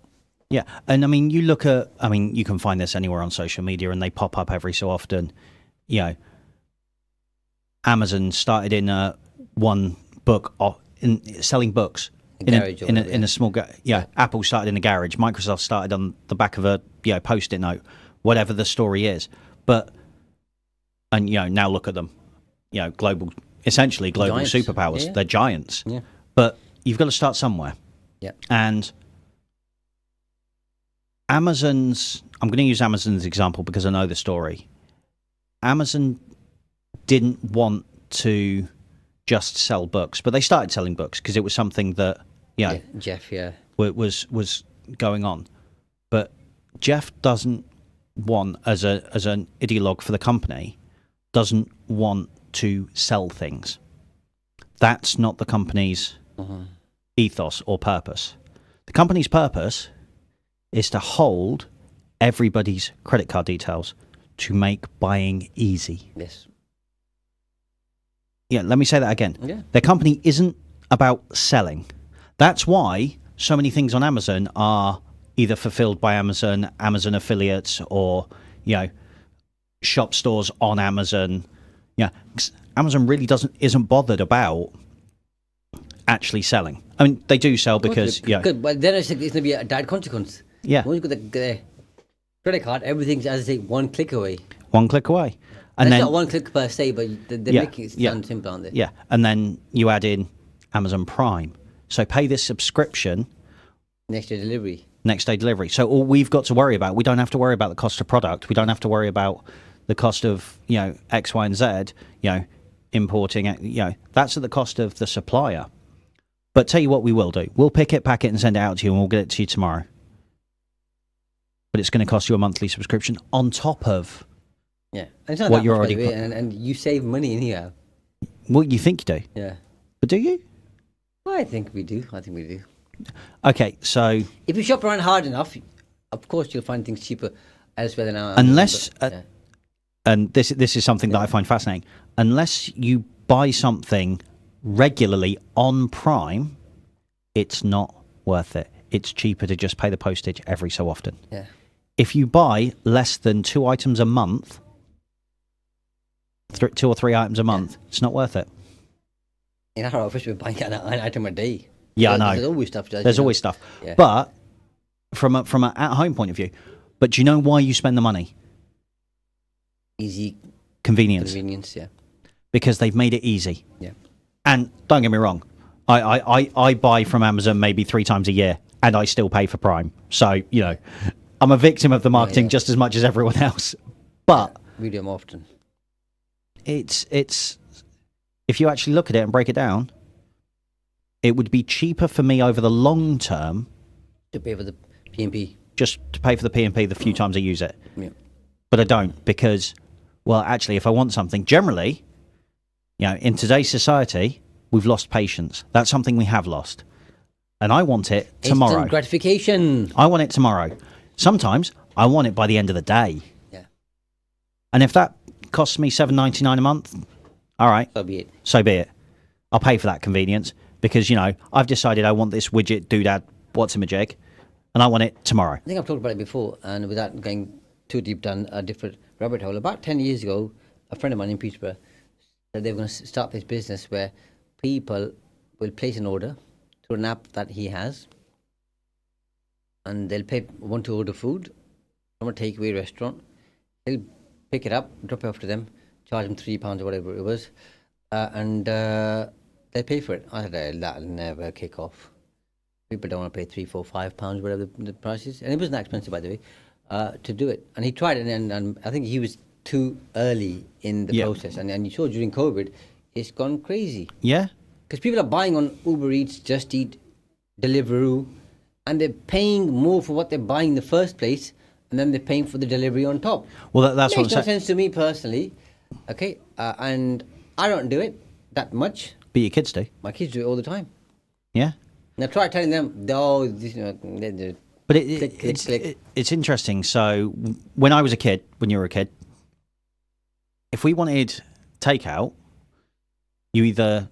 Yeah, and I mean, you look at, I mean, you can find this anywhere on social media, and they pop up every so often. You know, Amazon started in one book in selling books in a small Apple started in a garage. Microsoft started on the back of a post-it note, whatever the story is. But now look at them, essentially global Giants. superpowers. Yeah. They're giants. Yeah. But you've got to start somewhere. Yeah. And I'm going to use Amazon's example because I know the story. Amazon didn't want to just sell books, but they started selling books because it was something that, Jeff, was going on. But Jeff doesn't want, as an ideologue for the company, doesn't want to sell things. That's not the company's ethos or purpose. The company's purpose is to hold everybody's credit card details to make buying easy. Yes. Yeah, let me say that again. Yeah. Their company isn't about selling. That's why so many things on Amazon are either fulfilled by Amazon, Amazon affiliates, or, shop stores on Amazon. Yeah, Amazon really isn't bothered about actually selling. I mean, they do sell because, Good, but then it's going to be a direct consequence. Yeah. Once you got the credit card, everything's, as I say, one click away. One click away. And That's then, not one click per se, but they're making it sound simple, aren't they? Yeah, and then you add in Amazon Prime. So pay this subscription. Next day delivery. So all we've got to worry about, we don't have to worry about the cost of product. We don't have to worry about the cost of, X, Y, and Z, importing, that's at the cost of the supplier. But tell you what we will do. We'll pick it, pack it, and send it out to you, and we'll get it to you tomorrow. But it's going to cost you a monthly subscription on top of and it's not what that you're much, by already the way, and you save money in here. what you think you do. Yeah. But do you? I think we do. Okay, so If you shop around hard enough, of course you'll find things cheaper elsewhere than now. unless, and this is something that I find fascinating, unless you buy something regularly on Prime, it's not worth it. It's cheaper to just pay the postage every so often. Yeah. If you buy less than 2 items a month, 2 or 3 items a month, it's not worth it. In our office, we're buying an item a day. Yeah, I know. There's always stuff. There's always stuff. Yeah. But from an at-home point of view, but do you know why you spend the money? Easy Convenience. yeah. Because they've made it easy. Yeah. And don't get me wrong, I buy from Amazon maybe 3 times a year, and I still pay for Prime. So, I'm a victim of the marketing just as much as everyone else. But we do them often. It's if you actually look at it and break it down, it would be cheaper for me over the long term To pay for the P&P. just to pay for the P&P the few times I use it. Yeah. But I don't because, well, actually, if I want something, generally, in today's society, we've lost patience. That's something we have lost. And I want it tomorrow. Instant gratification. I want it tomorrow. Sometimes I want it by the end of the day. Yeah. And if that costs me $7.99 a month, all right. So be it. I'll pay for that convenience because, I've decided I want this widget, doodad, what's in my jig, and I want it tomorrow. I think I've talked about it before, and without going too deep down a different rabbit hole, about 10 years ago, a friend of mine in Peterborough said they were going to start this business where people will place an order through an app that he has, and they'll want to order food from a takeaway restaurant. He'll pick it up, drop it off to them, charge them £3 or whatever it was, and they pay for it. I said, that'll never kick off. People don't want to pay £3, £4, £5, whatever the price is. And it wasn't that expensive, by the way, to do it. And he tried it, and I think he was too early in the process. And you saw during COVID, it's gone crazy. Yeah. Because people are buying on Uber Eats, Just Eat, Deliveroo, and they're paying more for what they're buying in the first place, and then they're paying for the delivery on top. Well, that's what makes no sense to me personally. Okay, and I don't do it that much. But your kids do. My kids do it all the time. Yeah. And I try telling them, this, but it's interesting. So when I was a kid, when you were a kid, if we wanted takeout, you either,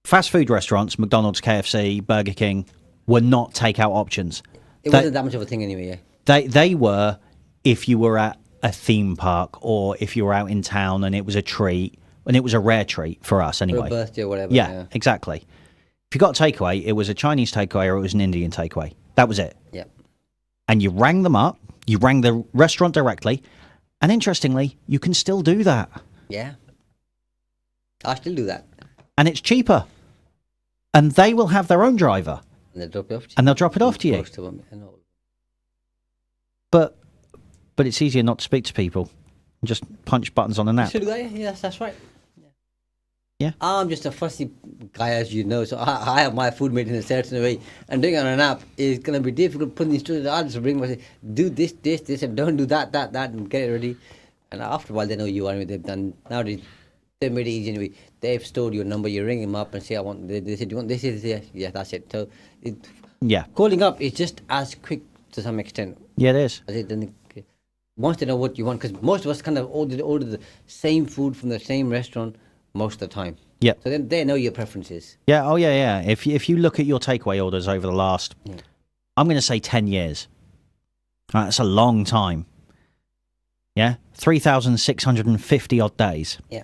fast food restaurants, McDonald's, KFC, Burger King, were not takeout options. It wasn't that much of a thing anyway, They were if you were at a theme park or if you were out in town and it was a treat, and it was a rare treat for us anyway. For a birthday or whatever. Yeah, exactly. If you got a takeaway, it was a Chinese takeaway or it was an Indian takeaway. That was it. Yeah. And you rang them up, you rang the restaurant directly, and interestingly, you can still do that. Yeah. I still do that. And it's cheaper. And they will have their own driver. And they'll drop it off to you. And they'll drop it off to you. But it's easier not to speak to people. Just punch buttons on an app. You should do that, yeah, that's right. Yeah. I'm just a fussy guy, as you know, so I have my food made in a certain way, and doing it on an app is going to be difficult. Putting these instructions, I'll just bring myself, do this, and don't do that, and get it ready. And after a while, they know you anyway. They've done nowadays. They've made it easy anyway. They've stored your number. You ring them up and say, "I want." They said, "Do you want this?" Yeah, that's it. So, calling up is just as quick to some extent. Yeah, it is. As it once they know what you want, because most of us kind of order the same food from the same restaurant most of the time. Yeah. So then they know your preferences. Yeah. Oh, yeah. If you look at your takeaway orders over the last, I'm going to say 10 years. Right, that's a long time. Yeah, 3,650 odd days. Yeah.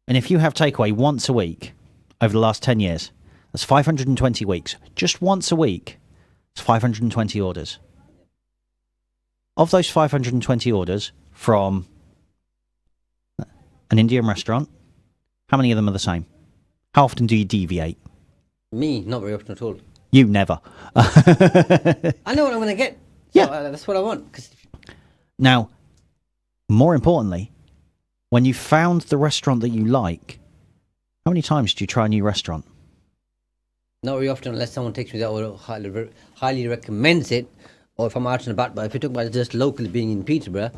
And if you have takeaway once a week over the last 10 years, that's 520 weeks. Just once a week, it's 520 orders. Of those 520 orders from an Indian restaurant, how many of them are the same? How often do you deviate? Me, not very often at all. You never. I know what I'm going to get. So, that's what I want. Now, more importantly, when you found the restaurant that you like, how many times do you try a new restaurant? Not very often, unless someone takes me there or highly recommends it, or if I'm out and about. But if you talk about just locally being in Peterborough,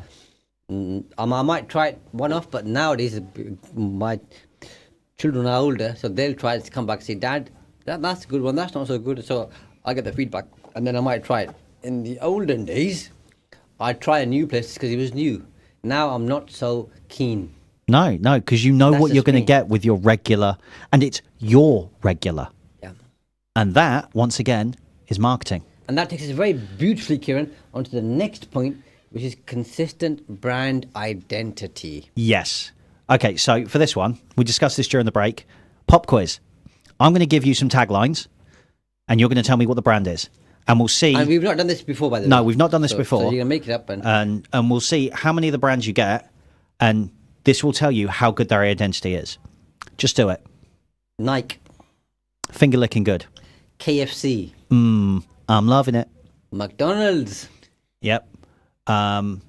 I might try it one off. But nowadays, my children are older, so they'll try to come back and say, "Dad, that's a good one. That's not so good." So I get the feedback, and then I might try it. In the olden days, I'd try a new place because it was new. Now I'm not so keen. No, because you know what you're going to get with your regular, and it's your regular. Yeah. And that, once again, is marketing. And that takes us very beautifully, Kieron, onto the next point, which is consistent brand identity. Yes. Okay, so for this one, we discussed this during the break. Pop quiz. I'm going to give you some taglines, and you're going to tell me what the brand is. And we'll see. And we've not done this before, by the way. No, we've not done this before. So you're going to make it up. And we'll see how many of the brands you get, and this will tell you how good their identity is. Just do it. Nike. Finger licking good. KFC. I'm loving it. McDonald's. Yep. I'm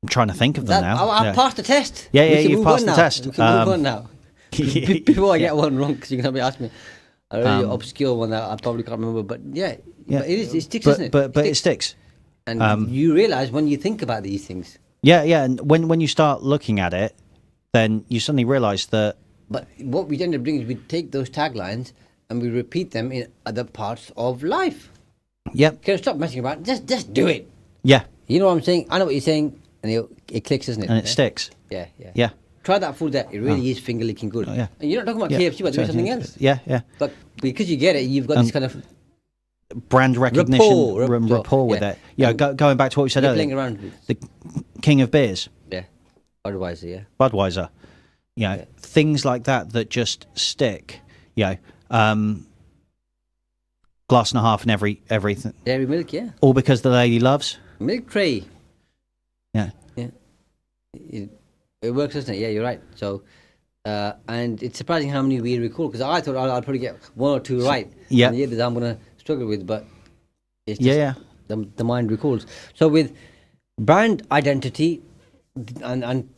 trying to think of them now. I've passed the test. Yeah, you've passed the test. We can move on now. Before I get one wrong, because you're going to ask me a really obscure one that I probably can't remember. But yeah. But it sticks, isn't it? But it sticks. And you realise when you think about these things. Yeah. And when you start looking at it, then you suddenly realise that. But what we tend to bring is we take those taglines and we repeat them in other parts of life. Yep. Can you stop messing about? Just do it. Yeah. You know what I'm saying? I know what you're saying, and it clicks, isn't it? And it sticks. Yeah. Try that food there. It really is finger licking good. Oh, yeah. And you're not talking about KFC, but there's something else. Yeah. But because you get it, you've got this kind of brand recognition, rapport with yeah. it. Yeah, going back to what we said earlier. Playing around with the king of beers. Yeah. Budweiser, yeah. Budweiser. Things like that just stick. Glass and a half in everything. Dairy milk, yeah. All because the lady loves. Milk tray. Yeah. Yeah. It works, doesn't it? Yeah, you're right. So, and it's surprising how many we recall, because I thought I'll probably get one or two right. Yeah. And the others I'm going to struggle with, but it's just the mind recalls. So with brand identity, and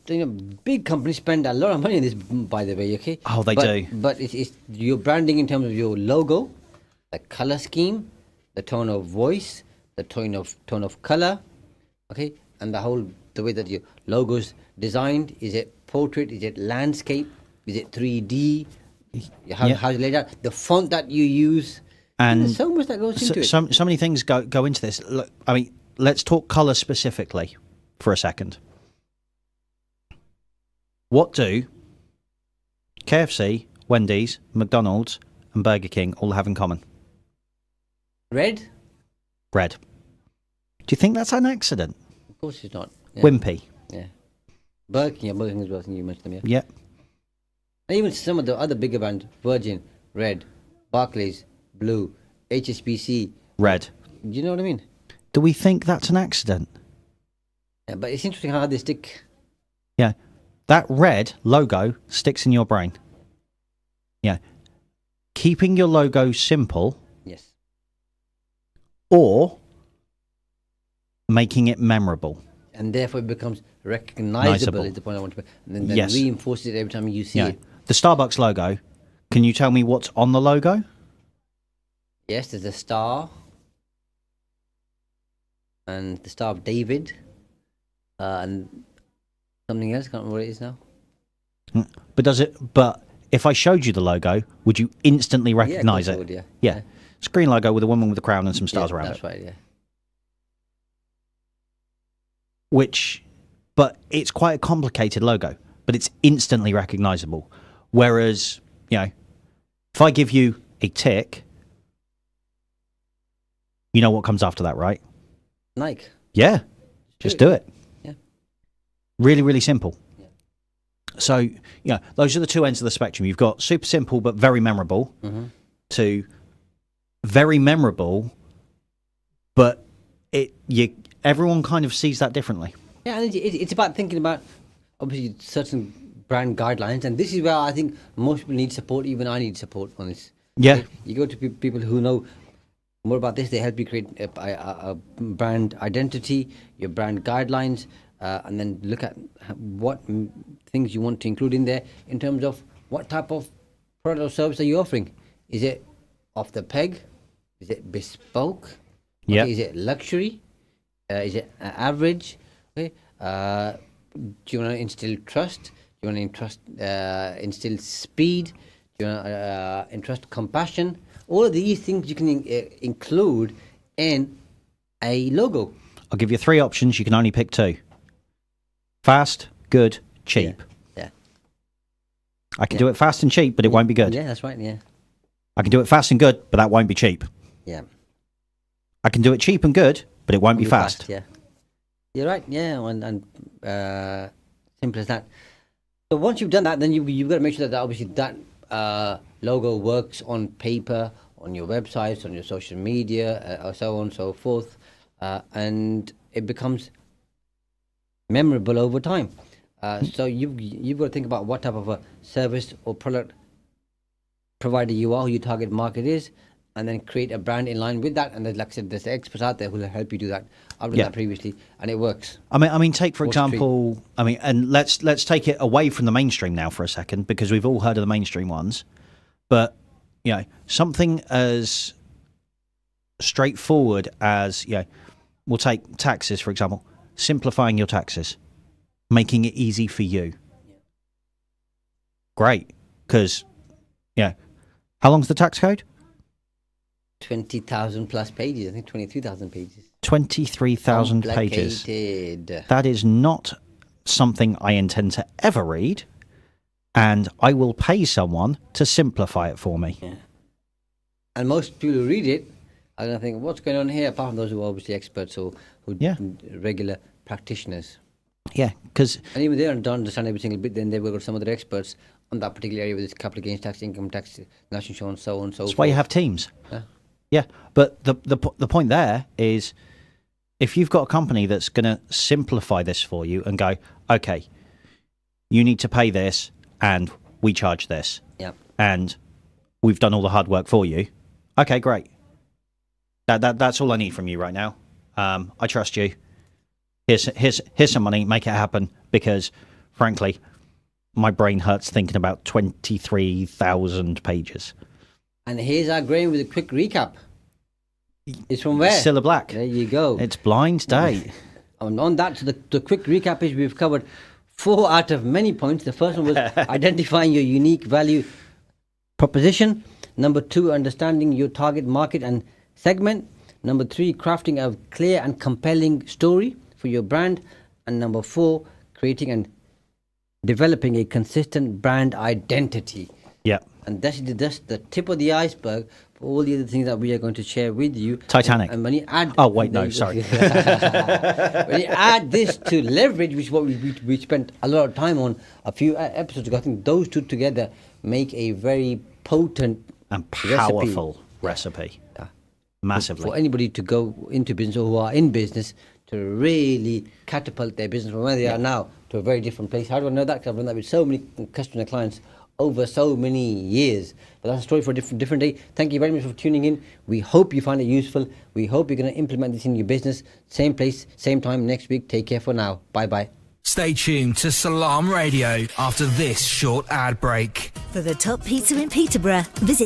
big companies spend a lot of money on this, by the way, okay? Oh, they do. But it's your branding in terms of your logo, the color scheme, the tone of voice, the tone of color, okay, and the way that your logo's designed. Is it portrait? Is it landscape? Is it 3D? How it's laid out? The font that you use. And there's so much that goes into it. So many things go into this. Look, I mean, let's talk color specifically for a second. What do KFC, Wendy's, McDonald's, and Burger King all have in common? Red. Do you think that's an accident? Of course it's not. Yeah. Wimpy. Yeah. Burger King as well. I think you mentioned them, yeah. Yeah. And even some of the other bigger brands, Virgin, red, Barclays, blue, HSBC, red. Do you know what I mean? Do we think that's an accident? Yeah, but it's interesting how they stick. Yeah. That red logo sticks in your brain. Yeah. Keeping your logo simple. Yes. Or making it memorable. And therefore it becomes recognizable, is the point I want to make. And then reinforce it every time you see it. The Starbucks logo, can you tell me what's on the logo? Yes, there's a star. And the Star of David. And something else, can't remember what it is now. But if I showed you the logo, would you instantly recognise it? Would, yeah. Yeah. It's a green logo with a woman with a crown and some stars around that's it. That's right, yeah. But it's quite a complicated logo, but it's instantly recognisable. Whereas, if I give you a tick, you know what comes after that, right? Nike. Yeah. Just do it. Yeah. Really, really simple. Yeah. So, those are the two ends of the spectrum. You've got super simple but very memorable to very memorable, but everyone kind of sees that differently. Yeah, and it's about thinking about, obviously, certain brand guidelines, and this is where I think most people need support. Even I need support on this. Yeah. Okay? You go to people who know more about this, they help you create a brand identity, your brand guidelines, and then look at what things you want to include in there in terms of what type of product or service are you offering. Is it off the peg? Is it bespoke? Yeah. Okay, is it luxury? Is it average? Okay. Do you want to instill trust? Do you want to instill speed? Do you want to entrust compassion? All of these things you can include in a logo. I'll give you 3 options. You can only pick 2. Fast, good, cheap. Yeah. I can do it fast and cheap, but it won't be good. Yeah, that's right, yeah. I can do it fast and good, but that won't be cheap. Yeah. I can do it cheap and good, but it won't be fast. Yeah. You're right, yeah, and simple as that. So once you've done that, then you've got to make sure that obviously that logo works on paper, on your websites, on your social media, or so on and so forth, and it becomes memorable over time. So you've got to think about what type of a service or product provider you are, who your target market is, and then create a brand in line with that. And like I said, there's experts out there who will help you do that. I've done that previously, and it works. I mean, take for example, and let's take it away from the mainstream now for a second, because we've all heard of the mainstream ones, but something as straightforward as we'll take taxes for example. Simplifying your taxes, making it easy for you. Great, because how long's the tax code? 20,000 plus pages. I think 23,000 pages. 23,000 pages. That is not something I intend to ever read, and I will pay someone to simplify it for me. Yeah. And most people who read it are going to think, what's going on here, apart from those who are obviously experts or who regular practitioners. Yeah, because And even they don't understand every single bit, then they've got some other experts on that particular area, with this capital gains tax, income tax, national insurance, so on and so forth. that's why you have teams. Yeah. Yeah, but the point there is, if you've got a company that's going to simplify this for you and go, okay, you need to pay this, and we charge this, Yeah. and we've done all the hard work for you. Okay, great. That's all I need from you right now. I trust you. Here's some money. Make it happen, because, frankly, my brain hurts thinking about 23,000 pages. And here's our Graham with a quick recap. It's from where? Cilla Black. There you go. It's Blind Date. And on that, so the quick recap is we've covered 4 out of many points. The first one was identifying your unique value proposition. Number 2, understanding your target market and segment. Number 3, crafting a clear and compelling story for your brand. And number 4, creating and developing a consistent brand identity. Yeah. And that's the tip of the iceberg for all the other things that we are going to share with you. Titanic. And when you add... Oh, wait, no, sorry. When you add this to leverage, which is what we spent a lot of time on a few episodes ago, I think those two together make a very potent and powerful recipe. Yeah. Massively. For anybody to go into business or who are in business to really catapult their business from where they are now to a very different place. How do I know that? Because I've done that with so many customer clients over so many years. But that's a story for a different day. Thank you very much for tuning in. We hope you find it useful. We hope you're going to implement this in your business. Same place, same time next week. Take care for now. Bye-bye. Stay tuned to Salam Radio after this short ad break. For the top pizza in Peterborough, visit